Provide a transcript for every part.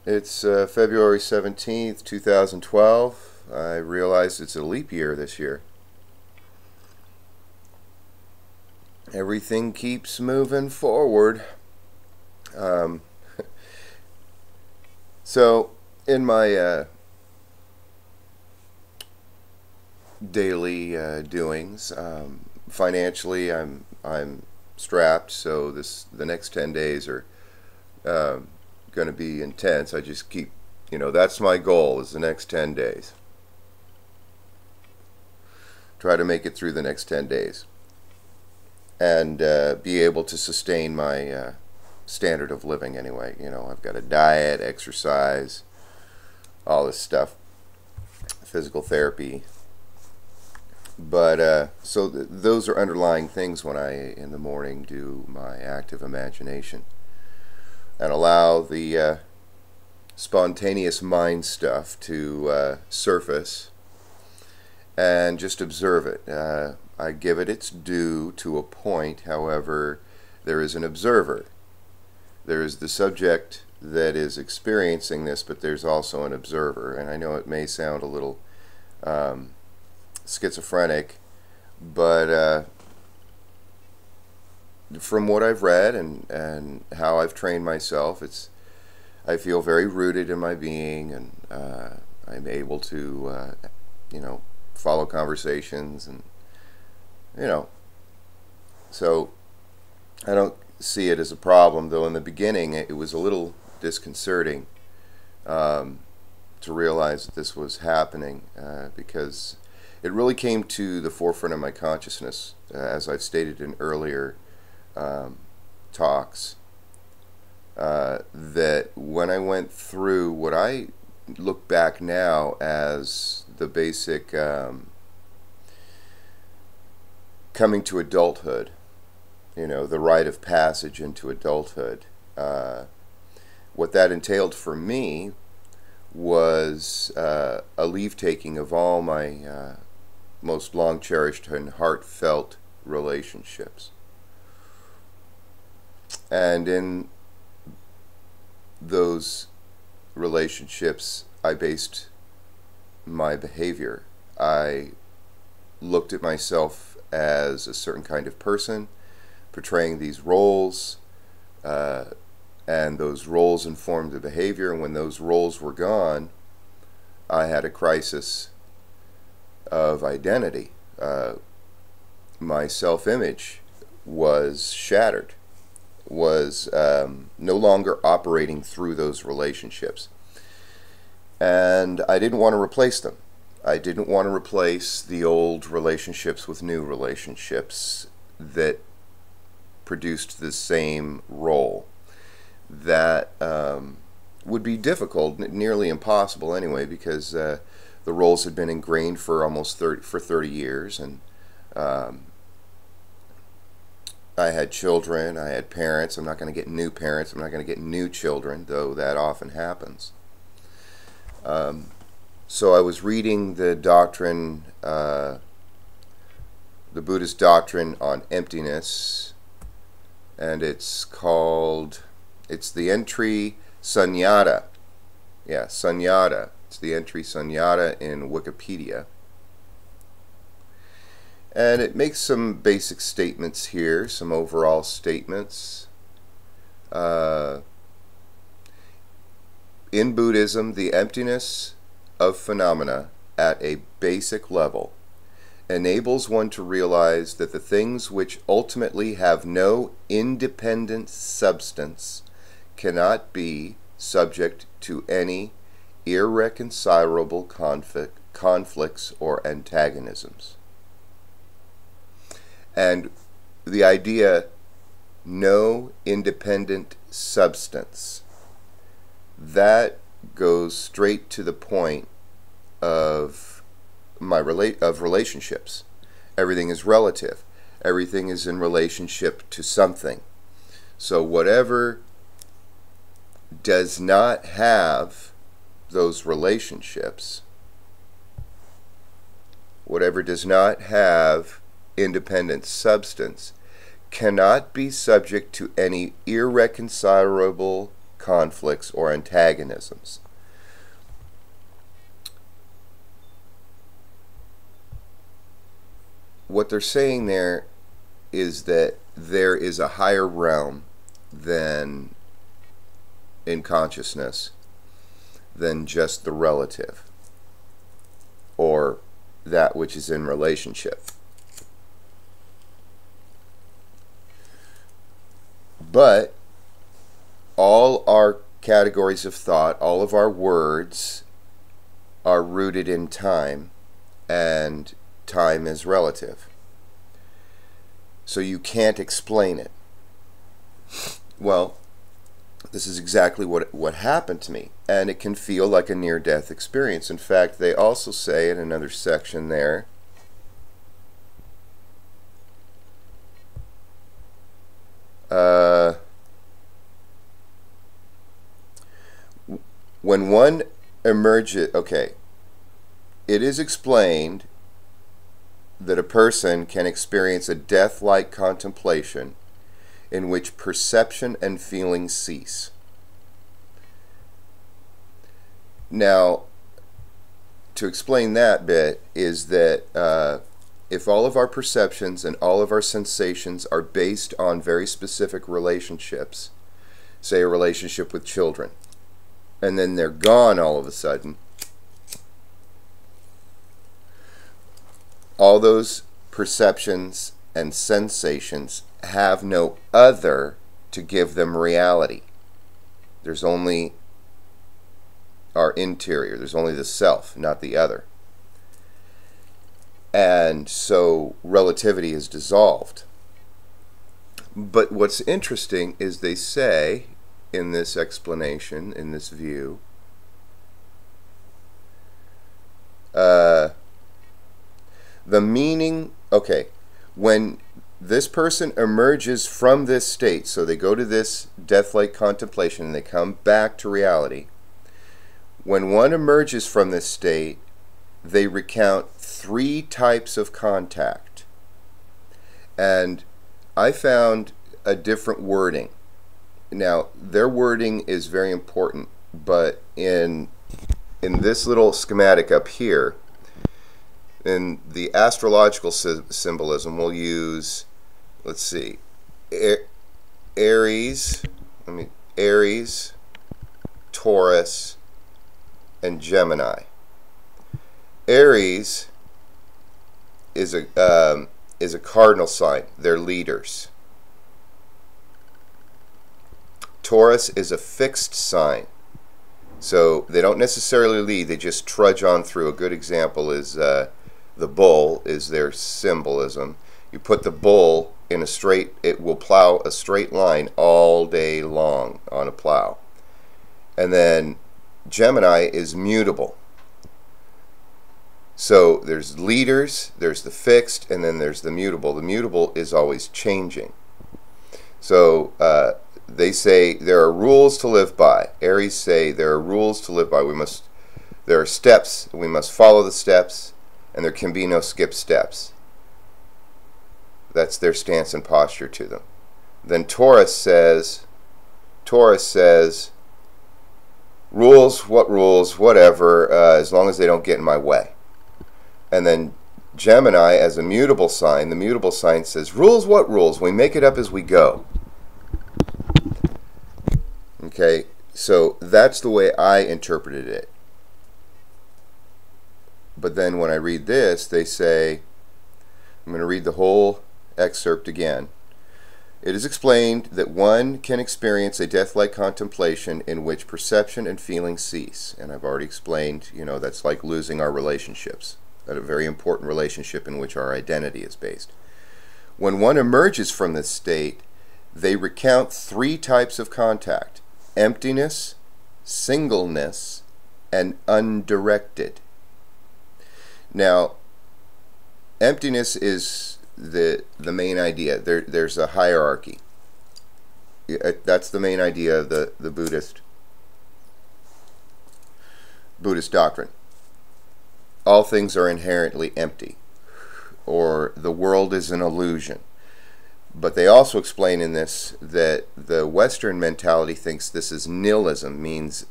It's February 17th, 2012. I realized it's a leap year this year. Everything keeps moving forward. Um, so, in my daily doings, financially, I'm strapped. So the next 10 days are going to be intense. I just keep, that's my goal, is the next 10 days. Try to make it through the next 10 days and be able to sustain my standard of living anyway. I've got a diet, exercise, all this stuff, physical therapy. But so those are underlying things when I, in the morning, do my active imagination and allow the spontaneous mind stuff to surface and just observe it. I give it its due to a point. However, there is an observer. There is the subject that is experiencing this, but there's also an observer. And I know it may sound a little schizophrenic, but from what I've read and how I've trained myself, I feel very rooted in my being, and I'm able to follow conversations, and so I don't see it as a problem, though in the beginning it was a little disconcerting to realize that this was happening, because it really came to the forefront of my consciousness, as I've stated in earlier talks, that when I went through what I look back now as the basic coming to adulthood, the rite of passage into adulthood, what that entailed for me was a leave-taking of all my most long-cherished and heartfelt relationships. And in those relationships, I based my behavior. I looked at myself as a certain kind of person, portraying these roles, and those roles informed the behavior. And when those roles were gone, I had a crisis of identity. My self-image was shattered, was no longer operating through those relationships. And I didn't want to replace them. I didn't want to replace the old relationships with new relationships that produced the same role. That would be difficult, nearly impossible anyway, because the roles had been ingrained for almost 30 years, and I had children, I had parents. I'm not going to get new parents, I'm not going to get new children, though that often happens. So I was reading the doctrine, the Buddhist doctrine on emptiness, and it's the entry Sunyata. Yeah, Sunyata. It's the entry Sunyata in Wikipedia. And it makes some basic statements here, some overall statements. In Buddhism, the emptiness of phenomena at a basic level enables one to realize that the things which ultimately have no independent substance cannot be subject to any irreconcilable conflicts or antagonisms. And the idea, no independent substance, that goes straight to the point of relationships. Everything is relative. Everything is in relationship to something. So whatever does not have those relationships, whatever does not have independent substance, cannot be subject to any irreconcilable conflicts or antagonisms. What they're saying there is that there is a higher realm than in consciousness than just the relative or that which is in relationship. But all our categories of thought, all of our words are rooted in time, and time is relative. So you can't explain it. Well, this is exactly what happened to me, and it can feel like a near-death experience. In fact, they also say in another section there, when one emerges, okay, it is explained that a person can experience a death-like contemplation in which perception and feeling cease. Now, to explain that bit is that if all of our perceptions and all of our sensations are based on very specific relationships, say a relationship with children, and then they're gone all of a sudden, all those perceptions and sensations have no other to give them reality. There's only our interior. There's only the self, not the other. And so relativity is dissolved. But what's interesting is they say in this explanation, in this view, the meaning, okay, when this person emerges from this state, so they go to this death-like contemplation and they come back to reality, when one emerges from this state, they recount 3 types of contact. And I found a different wording. Now, their wording is very important, but in this little schematic up here, in the astrological symbolism, we'll use, let's see, Aries, Taurus, and Gemini. Aries is a cardinal sign. They're leaders. Taurus is a fixed sign. So they don't necessarily lead, they just trudge on through. A good example is the bull is their symbolism. You put the bull in a straight, it will plow a straight line all day long on a plow. And then Gemini is mutable. So there's leaders, there's the fixed, and then there's the mutable. The mutable is always changing. So they say there are rules to live by. Aries say there are rules to live by. There are steps, we must follow the steps, and there can be no skip steps. That's their stance and posture to them. Then Taurus says, rules, what rules, whatever, as long as they don't get in my way. And then Gemini, as a mutable sign, the mutable sign says, rules, what rules? We make it up as we go. Okay, so that's the way I interpreted it. But then when I read this, they say, I'm going to read the whole excerpt again. It is explained that one can experience a death-like contemplation in which perception and feeling cease. And I've already explained, that's like losing our relationships, a very important relationship in which our identity is based. When one emerges from this state, they recount 3 types of contact: emptiness, singleness, and undirected. Now, emptiness is the main idea. There's a hierarchy. That's the main idea of the Buddhist doctrine. All things are inherently empty, or the world is an illusion. But they also explain in this that the Western mentality thinks this is nihilism, means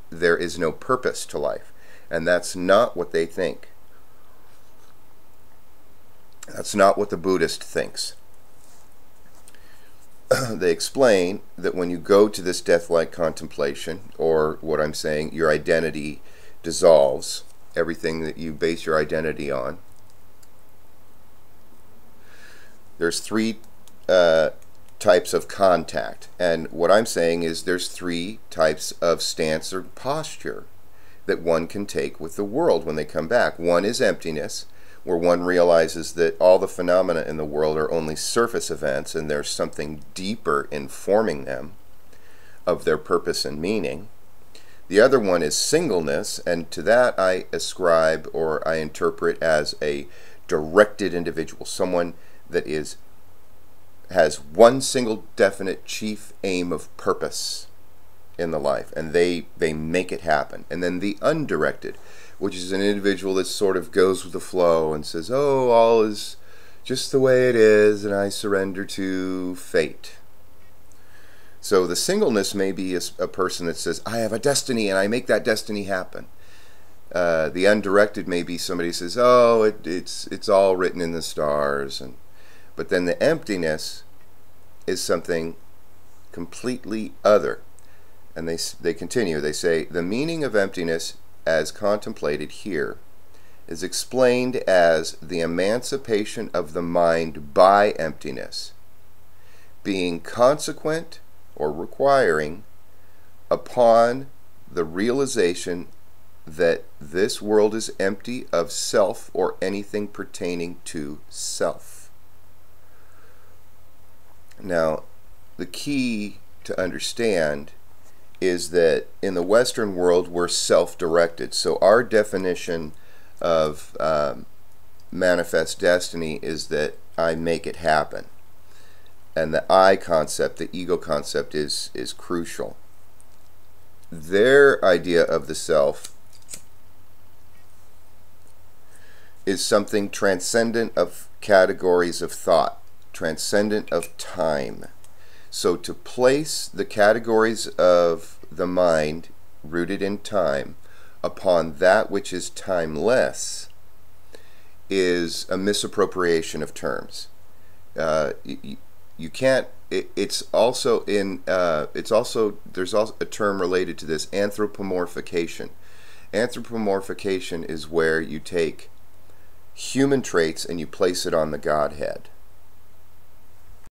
there is no purpose to life. And that's not what they think. That's not what the Buddhist thinks. They explain that when you go to this death-like contemplation, or what I'm saying, your identity dissolves, everything that you base your identity on. There's three types of contact, and what I'm saying is there's three types of stance or posture that one can take with the world when they come back. One is emptiness, where one realizes that all the phenomena in the world are only surface events and there's something deeper informing them of their purpose and meaning. The other one is singleness, and to that I ascribe, or I interpret as a directed individual, someone that has one single definite chief aim of purpose in the life, and they make it happen. And then the undirected, which is an individual that sort of goes with the flow and says, oh, all is just the way it is, and I surrender to fate. So the singleness may be a person that says, I have a destiny, and I make that destiny happen. The undirected may be somebody who says, oh, it's all written in the stars. But then the emptiness is something completely other. And they continue, they say, the meaning of emptiness as contemplated here is explained as the emancipation of the mind by emptiness, being consequent or requiring upon the realization that this world is empty of self or anything pertaining to self. Now, the key to understand is that in the Western world we're self-directed. So our definition of manifest destiny is that I make it happen. And the I concept, the ego concept, is crucial. Their idea of the self is something transcendent of categories of thought, transcendent of time. So to place the categories of the mind rooted in time upon that which is timeless is a misappropriation of terms. You can't. It's also in. It's also, there's also a term related to this, anthropomorphication. Anthropomorphication is where you take human traits and you place it on the Godhead.